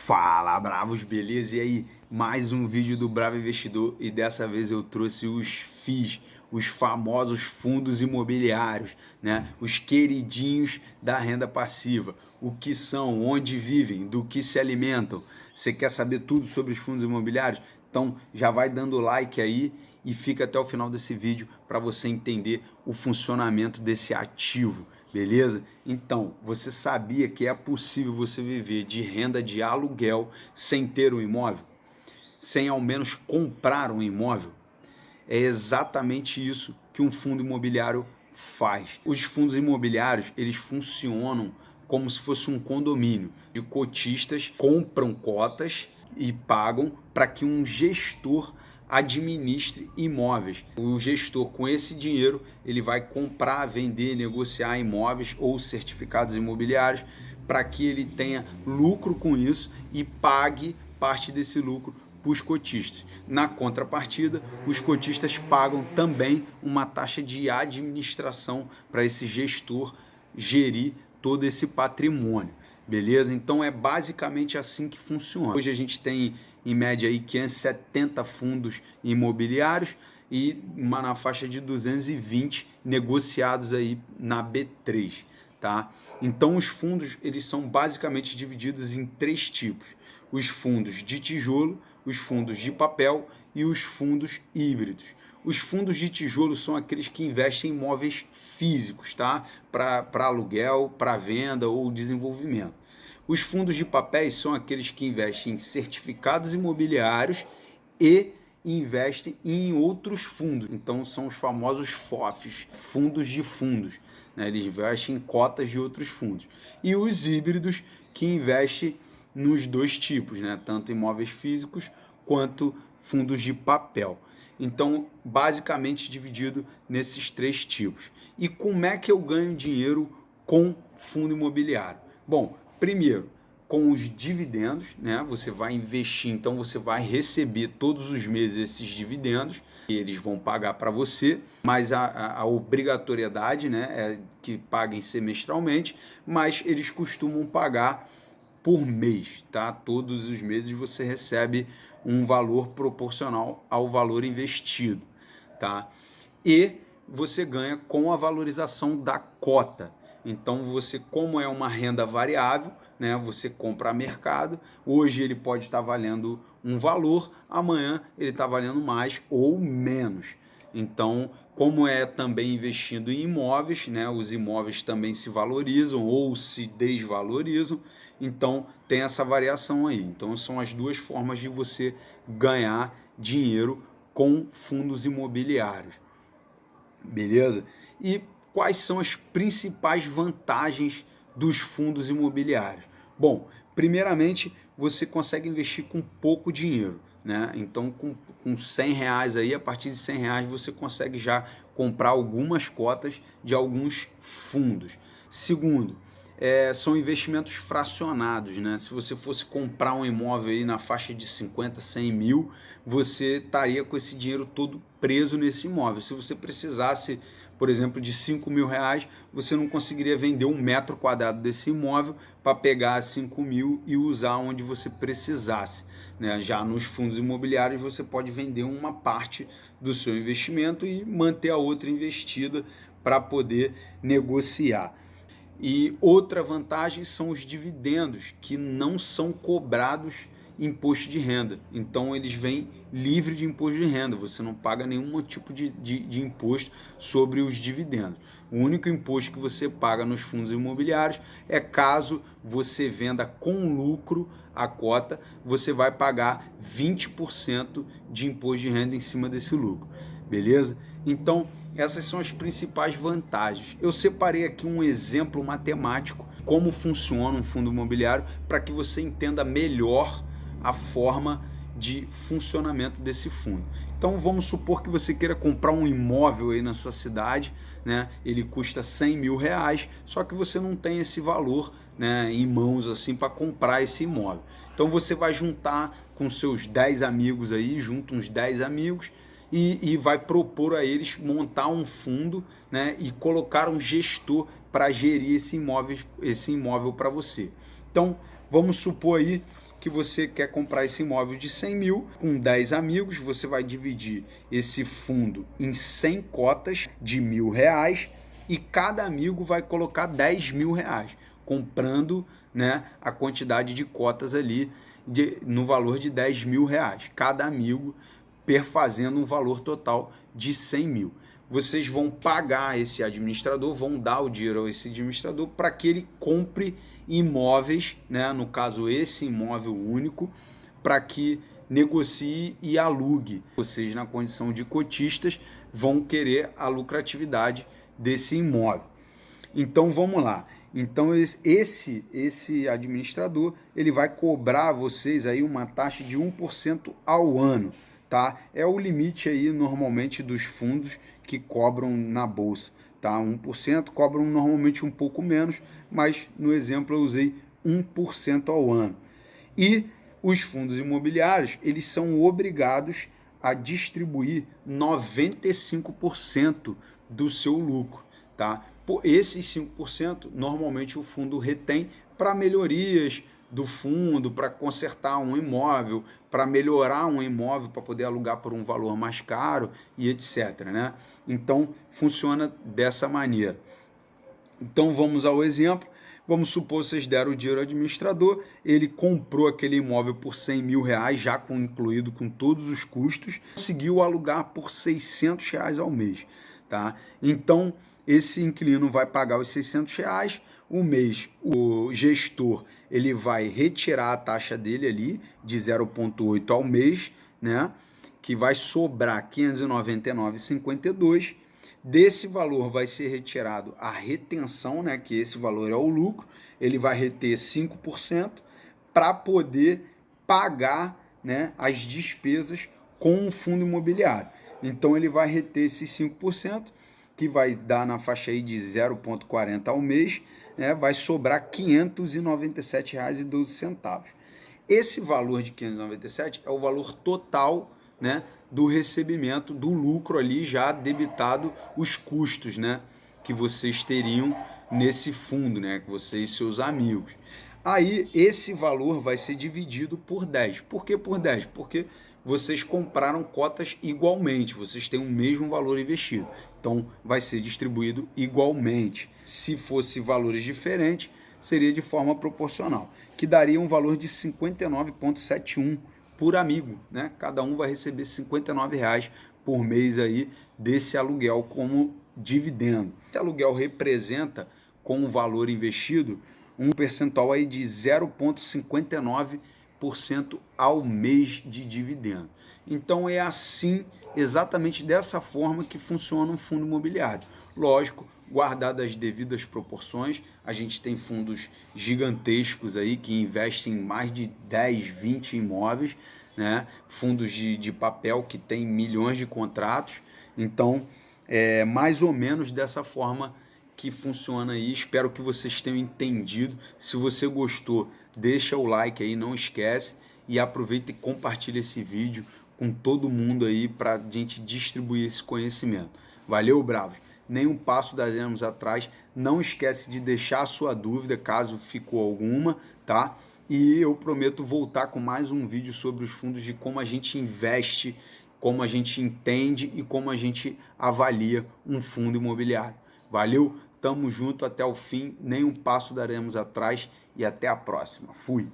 Fala, bravos, beleza? E aí, mais um vídeo do Bravo Investidor e dessa vez eu trouxe os FIIs, os famosos fundos imobiliários, né? Os queridinhos da renda passiva. O que são, onde vivem, do que se alimentam. Você quer saber tudo sobre os fundos imobiliários? Então já vai dando like aí e fica até o final desse vídeo para você entender o funcionamento desse ativo. Beleza? Então, você sabia que é possível você viver de renda de aluguel sem ter um imóvel? Sem ao menos comprar um imóvel? É exatamente isso que um fundo imobiliário faz. Os fundos imobiliários, eles funcionam como se fosse um condomínio de cotistas, compram cotas e pagam para que um gestor administre imóveis. O gestor, com esse dinheiro, ele vai comprar, vender, negociar imóveis ou certificados imobiliários para que ele tenha lucro com isso e pague parte desse lucro para os cotistas. Na contrapartida, os cotistas pagam também uma taxa de administração para esse gestor gerir todo esse patrimônio. Beleza? Então é basicamente assim que funciona. Hoje a gente tem em média aí 570 fundos imobiliários e na faixa de 220 negociados aí na B3, tá? Então os fundos, eles são basicamente divididos em três tipos: os fundos de tijolo, os fundos de papel e os fundos híbridos. Os fundos de tijolo são aqueles que investem em imóveis físicos, tá? Para aluguel, para venda ou desenvolvimento. Os fundos de papéis são aqueles que investem em certificados imobiliários e investem em outros fundos. Então são os famosos FOFs, fundos de fundos, né? Eles investem em cotas de outros fundos. E os híbridos, que investem nos dois tipos, né? Tanto imóveis físicos quanto fundos de papel. Então, basicamente dividido nesses três tipos. E como é que eu ganho dinheiro com fundo imobiliário? Bom, primeiro, com os dividendos, né? Você vai investir, então você vai receber todos os meses esses dividendos, e eles vão pagar para você, mas a obrigatoriedade, né, é que paguem semestralmente, mas eles costumam pagar por mês, tá? Todos os meses você recebe um valor proporcional ao valor investido, tá? E você ganha com a valorização da cota. Então você, como é uma renda variável, né, você compra a mercado, hoje ele pode estar valendo um valor, amanhã ele está valendo mais ou menos. Então, como é também investindo em imóveis, né, os imóveis também se valorizam ou se desvalorizam, então tem essa variação aí. Então são as duas formas de você ganhar dinheiro com fundos imobiliários. Beleza? E quais são as principais vantagens dos fundos imobiliários? Bom, primeiramente, você consegue investir com pouco dinheiro, né? Então, com 100 reais aí, a partir de 100 reais, você consegue já comprar algumas cotas de alguns fundos. Segundo, são investimentos fracionados, né? Se você fosse comprar um imóvel aí na faixa de 50, 100 mil, você estaria com esse dinheiro todo preso nesse imóvel. Se você precisasse, por exemplo, de 5 mil reais, você não conseguiria vender um metro quadrado desse imóvel para pegar 5 mil e usar onde você precisasse, né? Já nos fundos imobiliários você pode vender uma parte do seu investimento e manter a outra investida para poder negociar. E outra vantagem são os dividendos, que não são cobrados imposto de renda. Então eles vêm livre de imposto de renda, você não paga nenhum tipo de imposto sobre os dividendos. O único imposto que você paga nos fundos imobiliários é caso você venda com lucro a cota, você vai pagar 20% de imposto de renda em cima desse lucro. Beleza? Então, essas são as principais vantagens. Eu separei aqui um exemplo matemático, como funciona um fundo imobiliário, para que você entenda melhor a forma de funcionamento desse fundo. Então vamos supor que você queira comprar um imóvel aí na sua cidade, né? Ele custa 100 mil reais, só que você não tem esse valor, né, em mãos assim para comprar esse imóvel. Então você vai juntar com seus 10 amigos aí, junta uns 10 amigos, e vai propor a eles montar um fundo, né, e colocar um gestor para gerir esse imóvel para você. Então, vamos supor aí que você quer comprar esse imóvel de 100 mil, com 10 amigos, você vai dividir esse fundo em 100 cotas de R$ 1.000 e cada amigo vai colocar R$ 10.000, comprando, né, a quantidade de cotas ali no valor de R$ 10.000, cada amigo perfazendo um valor total de 100 mil. Vocês vão pagar esse administrador, vão dar o dinheiro a esse administrador para que ele compre imóveis, né? No caso esse imóvel único, para que negocie e alugue. Vocês, na condição de cotistas, vão querer a lucratividade desse imóvel. Então vamos lá. Então esse administrador, ele vai cobrar a vocês aí uma taxa de 1% ao ano, tá? É o limite aí normalmente dos fundos que cobram na bolsa, tá? 1%, cobram normalmente um pouco menos, mas no exemplo eu usei 1% ao ano. E os fundos imobiliários, eles são obrigados a distribuir 95% do seu lucro, tá? Por esses 5%, normalmente o fundo retém para melhorias do fundo, para consertar um imóvel, para melhorar um imóvel, para poder alugar por um valor mais caro e etc, né? Então, funciona dessa maneira. Então, vamos ao exemplo. Vamos supor que vocês deram o dinheiro ao administrador, ele comprou aquele imóvel por R$ 100.000, já incluído com todos os custos, conseguiu alugar por R$ 600 ao mês, tá? Então, esse inquilino vai pagar os R$ 600, o mês o gestor ele vai retirar a taxa dele ali de 0,8 ao mês, né? Que vai sobrar R$ 599,52. Desse valor vai ser retirado a retenção, né, que esse valor é o lucro, ele vai reter 5% para poder pagar, né, as despesas com o fundo imobiliário. Então ele vai reter esses 5%, que vai dar na faixa aí de 0,40 ao mês, né, vai sobrar R$ 597,12. Esse valor de 597 é o valor total, né, do recebimento do lucro ali já debitado os custos, né, que vocês teriam nesse fundo, né, que vocês e seus amigos. Aí esse valor vai ser dividido por 10. Por que por 10? Porque vocês compraram cotas igualmente, vocês têm o mesmo valor investido. Então vai ser distribuído igualmente. Se fosse valores diferentes, seria de forma proporcional, que daria um valor de 59,71 por amigo, né? Cada um vai receber R$ 59 por mês aí desse aluguel como dividendo. Esse aluguel representa, com o valor investido, um percentual aí de 0,59% ao mês de dividendo. Então é assim, exatamente dessa forma que funciona um fundo imobiliário. Lógico, guardadas as devidas proporções, a gente tem fundos gigantescos aí que investem em mais de 10, 20 imóveis, né? Fundos de papel que tem milhões de contratos. Então, é mais ou menos dessa forma que funciona aí. Espero que vocês tenham entendido. Se você gostou, deixa o like aí, não esquece, e aproveita e compartilha esse vídeo com todo mundo aí para a gente distribuir esse conhecimento. Valeu, bravos! Nenhum passo daremos atrás. Não esquece de deixar a sua dúvida, caso ficou alguma, tá? E eu prometo voltar com mais um vídeo sobre os fundos, de como a gente investe, como a gente entende e como a gente avalia um fundo imobiliário. Valeu, tamo junto até o fim, nenhum passo daremos atrás e até a próxima. Fui!